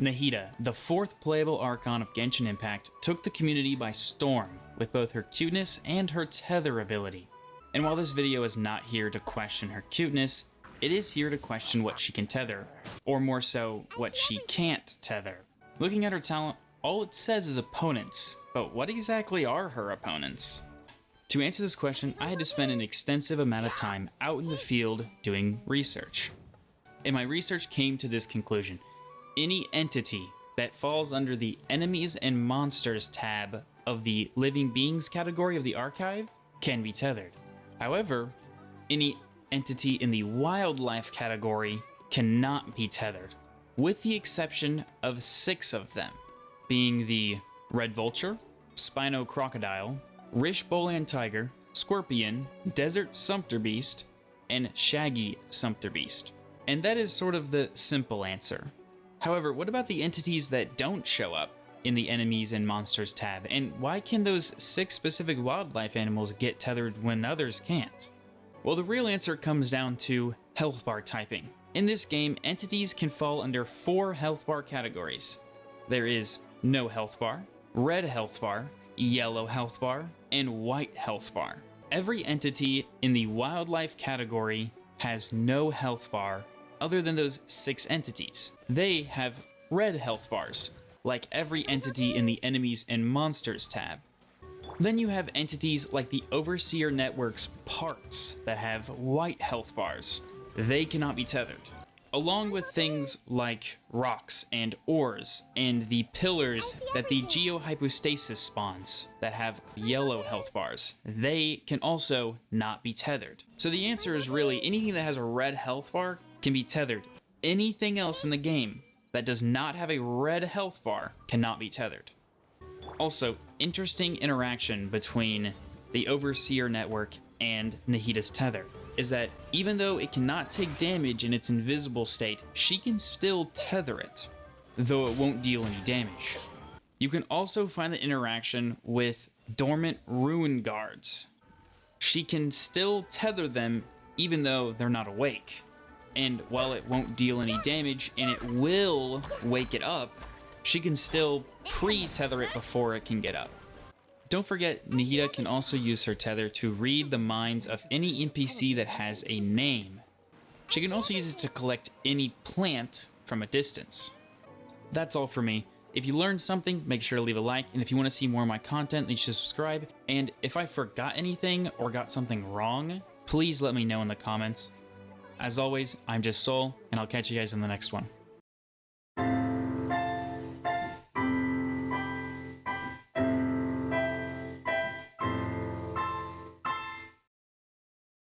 Nahida, the fourth playable Archon of Genshin Impact, took the community by storm with both her cuteness and her tether ability. And while this video is not here to question her cuteness, it is here to question what she can tether, or more so, what she can't tether. Looking at her talent, all it says is opponents, but what exactly are her opponents? To answer this question, I had to spend an extensive amount of time out in the field doing research. And my research came to this conclusion. Any entity that falls under the Enemies and Monsters tab of the Living Beings category of the archive can be tethered. However, any entity in the Wildlife category cannot be tethered, with the exception of 6 of them, being the Red Vulture, Spino Crocodile, Rish Bolan Tiger, Scorpion, Desert Sumpter Beast, and Shaggy Sumpter Beast. And that is sort of the simple answer. However, what about the entities that don't show up in the Enemies and Monsters tab, and why can those 6 specific wildlife animals get tethered when others can't? Well, the real answer comes down to health bar typing. In this game, entities can fall under 4 health bar categories. There is no health bar, red health bar, yellow health bar, and white health bar. Every entity in the wildlife category has no health bar other than those 6 entities. They have red health bars, like every entity in the Enemies and Monsters tab. Then you have entities like the Overseer Network's parts that have white health bars. They cannot be tethered. Along with things like rocks and ores, and the pillars that the Geohypostasis spawns that have yellow health bars. They can also not be tethered. So the answer is really anything that has a red health bar can be tethered. Anything else in the game that does not have a red health bar cannot be tethered. Also, interesting interaction between the Overseer Network and Nahida's tether is that even though it cannot take damage in its invisible state, she can still tether it, though it won't deal any damage. You can also find the interaction with dormant ruin guards. She can still tether them even though they're not awake. And while it won't deal any damage and it will wake it up, she can still pre-tether it before it can get up. Don't forget, Nahida can also use her tether to read the minds of any NPC that has a name. She can also use it to collect any plant from a distance. That's all for me. If you learned something, make sure to leave a like, and if you want to see more of my content, then you should subscribe. And if I forgot anything or got something wrong, please let me know in the comments. As always, I'm just Soul, and I'll catch you guys in the next one.